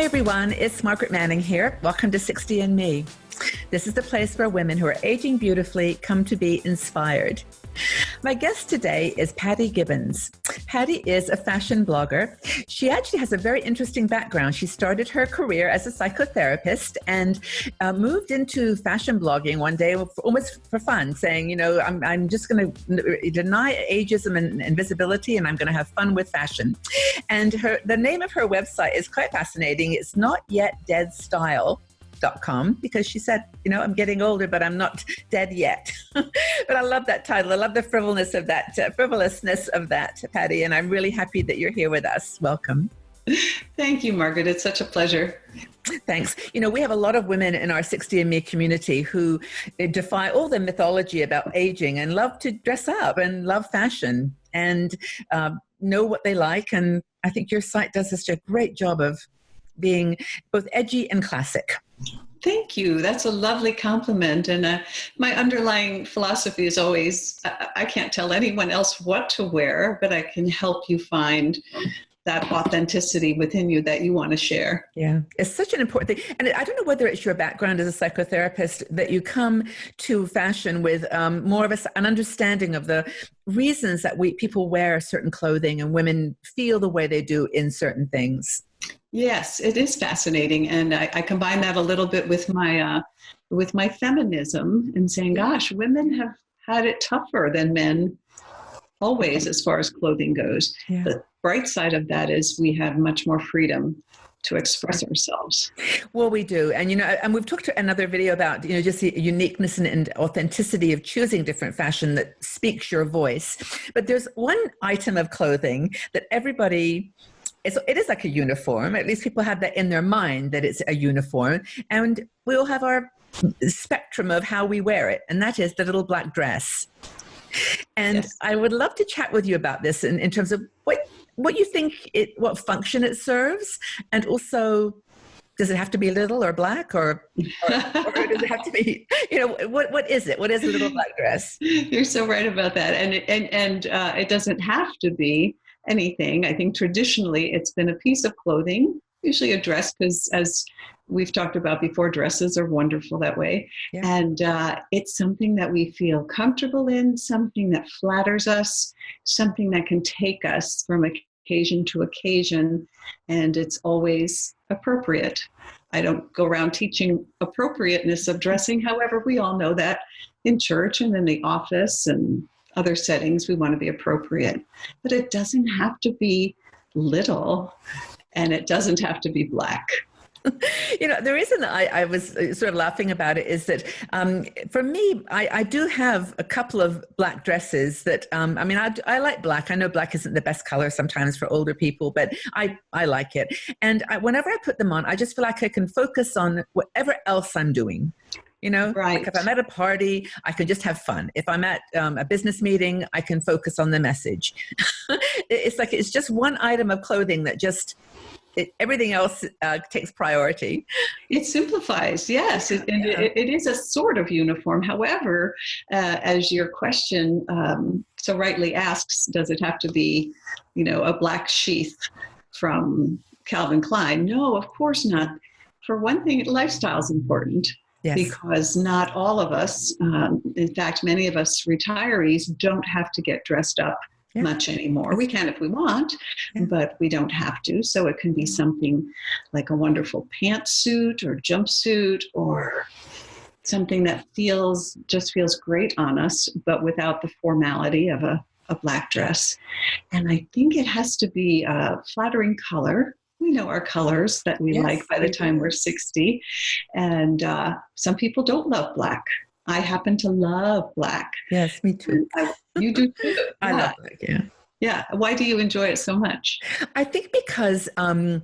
Hi everyone, it's Margaret Manning here. Welcome to 60 and Me. This is the place where women who are aging beautifully come to be inspired. My guest today is Patti Gibbons. Patti is a fashion blogger. She actually has a very interesting background. She started her career as a psychotherapist and moved into fashion blogging one day almost for fun, saying, you know, I'm just going to deny ageism and invisibility, and I'm going to have fun with fashion. And the name of her website is quite fascinating. It's Not Yet Dead Style.com, because she said, you know, I'm getting older, but I'm not dead yet. But I love that title. I love the frivolousness of that, Patti, and I'm really happy that you're here with us. Welcome. Thank you, Margaret. It's such a pleasure. Thanks. You know, we have a lot of women in our 60 and Me community who defy all the mythology about aging and love to dress up and love fashion and know what they like. And I think your site does such a great job of being both edgy and classic. Thank you. That's a lovely compliment. And my underlying philosophy is always, I can't tell anyone else what to wear, but I can help you find that authenticity within you that you want to share. Yeah, it's such an important thing. And I don't know whether it's your background as a psychotherapist that you come to fashion with more of an understanding of the reasons that people wear certain clothing and women feel the way they do in certain things. Yes, it is fascinating. And I combine that a little bit with my feminism and saying, gosh, women have had it tougher than men always as far as clothing goes. Yeah. The bright side of that is we have much more freedom to express ourselves. Well, we do. And, you know, and we've talked to another video about, you know, just the uniqueness and authenticity of choosing different fashion that speaks your voice. But there's one item of clothing that everybody... It is like a uniform. At least people have that in their mind that it's a uniform. And we all have our spectrum of how we wear it. And that is the little black dress. And yes. I would love to chat with you about this in terms of what you think what function it serves. And also, does it have to be little or black or does it have to be, you know, what is it? What is a little black dress? You're so right about that. And it doesn't have to be anything. I think traditionally it's been a piece of clothing, usually a dress, because as we've talked about before, dresses are wonderful that way. Yeah. And it's something that we feel comfortable in, something that flatters us, something that can take us from occasion to occasion, and it's always appropriate. I don't go around teaching appropriateness of dressing. However, we all know that in church and in the office and other settings, we want to be appropriate. But it doesn't have to be little, and it doesn't have to be black. You know, the reason that I was sort of laughing about it is that for me, I do have a couple of black dresses that, I mean, I like black. I know black isn't the best color sometimes for older people, but I like it. And whenever I put them on, I just feel like I can focus on whatever else I'm doing. You know, right. Like if I'm at a party, I can just have fun. If I'm at a business meeting, I can focus on the message. It's just one item of clothing that everything else takes priority. It simplifies, yes. It is a sort of uniform. However, as your question so rightly asks, does it have to be, you know, a black sheath from Calvin Klein? No, of course not. For one thing, lifestyle is important. Yes. Because not all of us, in fact, many of us retirees don't have to get dressed up much anymore. We can if we want, but we don't have to. So it can be something like a wonderful pantsuit or jumpsuit or something that just feels great on us, but without the formality of a black dress. And I think it has to be a flattering color. We know our colors that we like by the time we're 60. And some people don't love black. I happen to love black. Yes, me too. You do too. I love black, yeah. Yeah. Why do you enjoy it so much? I think because, I'm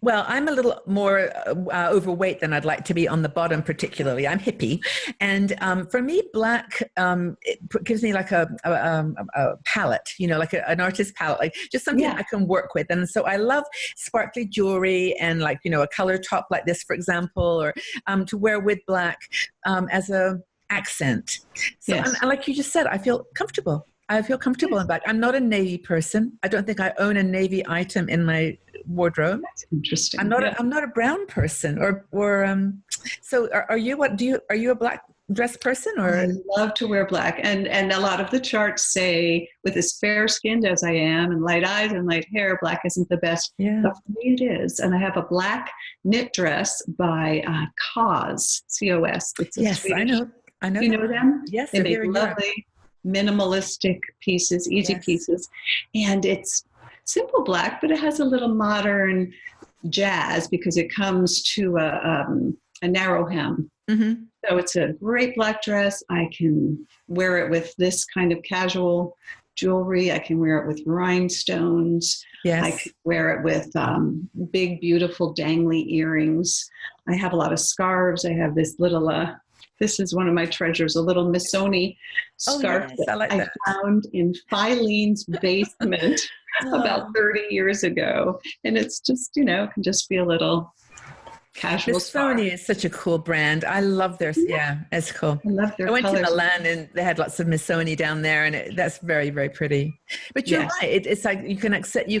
a little more overweight than I'd like to be on the bottom, particularly. I'm hippie. And for me, black, it gives me like a palette, you know, like an artist's palette, like just something I can work with. And so I love sparkly jewelry and like, you know, a color top like this, for example, or to wear with black as a accent. So, and like you just said, I feel comfortable. In black. I'm not a navy person. I don't think I own a navy item in my wardrobe. That's interesting. I'm not a brown person so are you, are you a black dress person or? I love to wear black, and a lot of the charts say, with as fair skinned as I am and light eyes and light hair, black isn't the best. Yeah. But for me it is. And I have a black knit dress by COS, COS. It's a Yes, Swedish. I know. Do you know them? Yes, They make lovely minimalistic pieces, easy pieces, and it's simple black, but it has a little modern jazz because it comes to a narrow hem. Mm-hmm. So it's a great black dress. I can wear it with this kind of casual jewelry. I can wear it with rhinestones. Yes. I can wear it with big, beautiful dangly earrings. I have a lot of scarves. I have this little, this is one of my treasures, a little Missoni scarf that I found in Filene's basement about 30 years ago. And it's just, can just be a little casual. Missoni is such a cool brand. I love their, it's cool. I love their I went colors. to Milan and they had lots of Missoni down there, and that's very, very pretty. But you're right. It's like you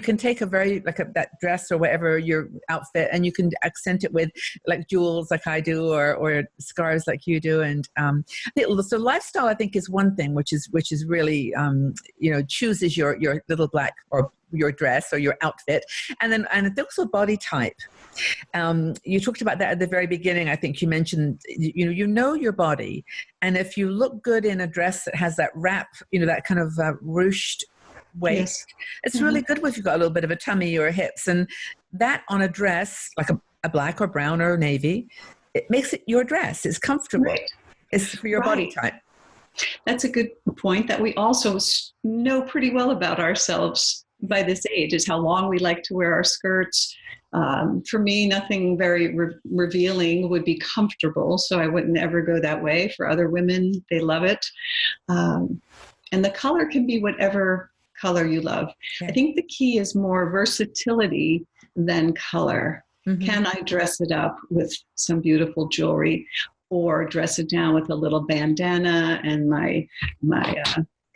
can take a very, that dress or whatever your outfit, and you can accent it with like jewels like I do, or scarves like you do. And so lifestyle, I think, is one thing which is really chooses your little black or your dress or your outfit, and it's also body type. You talked about that at the very beginning. I think you mentioned, you know your body, and if you look good in a dress that has that wrap, that kind of ruched waist, it's really good if you've got a little bit of a tummy or hips, and that on a dress like a black or brown or navy, it makes it your dress. It's comfortable. Right. It's for your body type. That's a good point that we also know pretty well about ourselves by this age, is how long we like to wear our skirts. For me, nothing very revealing would be comfortable, so I wouldn't ever go that way. For other women, they love it. And the color can be whatever color you love. Okay. I think the key is more versatility than color. Mm-hmm. Can I dress it up with some beautiful jewelry, or dress it down with a little bandana and my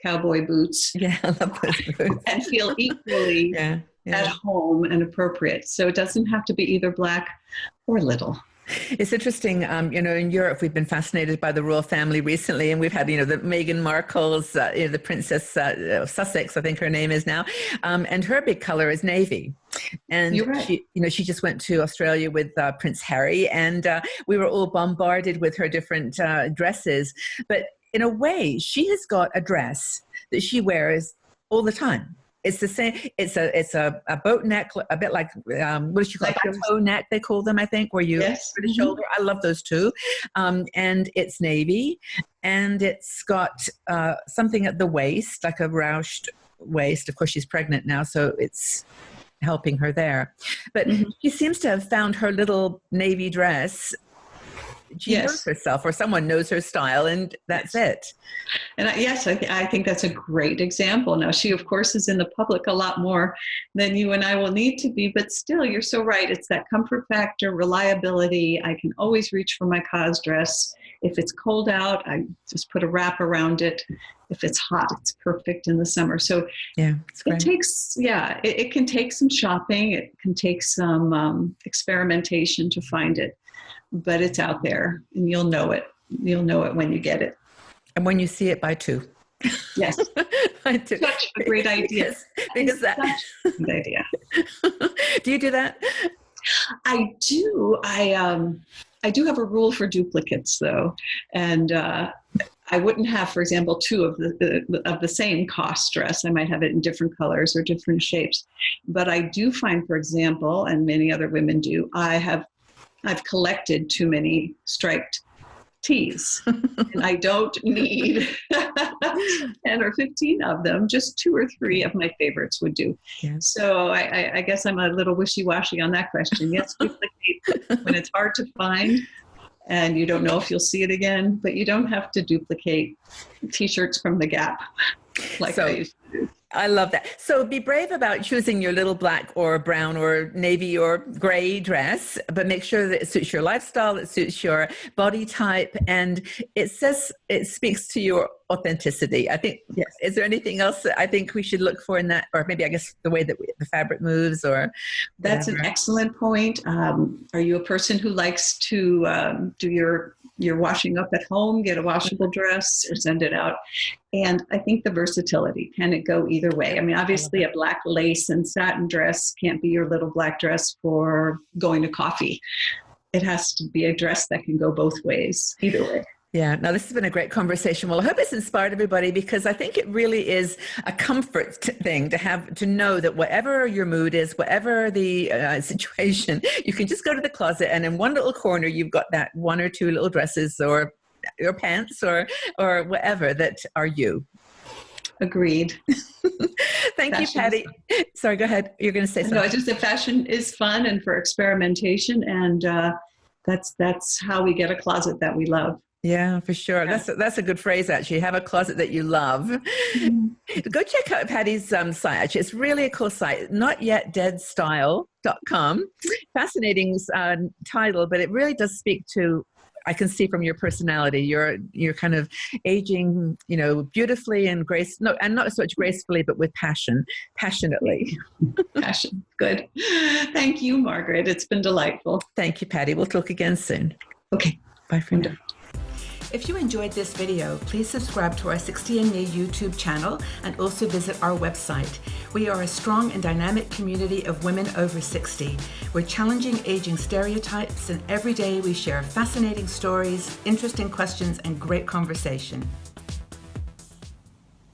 cowboy boots? Yeah, I love those boots. And feel equally at home and appropriate. So it doesn't have to be either black or little. It's interesting, in Europe, we've been fascinated by the royal family recently, and we've had, the Meghan Markle's, the Princess Sussex, I think her name is now, and her big color is navy. And You're right. she just went to Australia with Prince Harry, and we were all bombarded with her different dresses. But in a way, she has got a dress that she wears all the time. It's the same. It's a boat neck, a bit like what did you call it? A toe neck, they call them, I think, where you for the shoulder. I love those too. And it's navy, and it's got something at the waist, like a ruched waist. Of course, she's pregnant now, so it's helping her there. But she seems to have found her little navy dress. She knows herself, or someone knows her style, and that's it. And I think that's a great example. Now, she, of course, is in the public a lot more than you and I will need to be, but still, you're so right. It's that comfort factor, reliability. I can always reach for my COS dress. If it's cold out, I just put a wrap around it. If it's hot, it's perfect in the summer. So it takes, it can take some shopping. It can take some experimentation to find it. But it's out there, and you'll know it. You'll know it when you get it. And when you see it, buy two. Yes. Buy two. Such a great idea. Yes, because that's a good idea. Do you do that? I do. I do have a rule for duplicates, though. And I wouldn't have, for example, two of the same COS dress. I might have it in different colors or different shapes. But I do find, for example, and many other women do, I've collected too many striped tees, and I don't need 10 or 15 of them. Just 2 or 3 of my favorites would do. Yeah. So I guess I'm a little wishy-washy on that question. Yes, duplicate when it's hard to find and you don't know if you'll see it again, but you don't have to duplicate T-shirts from the Gap like I used to do. I love that. So be brave about choosing your little black or brown or navy or gray dress, but make sure that it suits your lifestyle, it suits your body type, and it speaks to your authenticity. I think, Yes. is there anything else that I think we should look for in that? Or maybe, I guess, the way that the fabric moves or That's whatever. an excellent point. Are you a person who likes to do your washing up at home, get a washable dress, or send it out? And I think the versatility, can it go either way? I mean, obviously a black lace and satin dress can't be your little black dress for going to coffee. It has to be a dress that can go both ways, either way. Yeah, now this has been a great conversation. Well, I hope it's inspired everybody, because I think it really is a comfort thing to know that whatever your mood is, whatever the situation, you can just go to the closet and in one little corner, you've got that one or two little dresses or pants or whatever that are you. Agreed. Thank you, Patti. Sorry, go ahead. You're going to say something. No, it's just that fashion is fun and for experimentation, and that's how we get a closet that we love. Yeah, for sure. Yeah. That's a good phrase, actually. Have a closet that you love. Mm-hmm. Go check out Patti's site. Actually, it's really a cool site, notyetdeadstyle.com. Fascinating title, but it really does speak to, I can see from your personality, you're kind of aging, beautifully and and not so much gracefully, but with passionately. Passion. Good. Thank you, Margaret. It's been delightful. Thank you, Patti. We'll talk again soon. Okay. Bye for now. If you enjoyed this video, please subscribe to our 60andMe YouTube channel and also visit our website. We are a strong and dynamic community of women over 60. We're challenging aging stereotypes, and every day we share fascinating stories, interesting questions, and great conversation.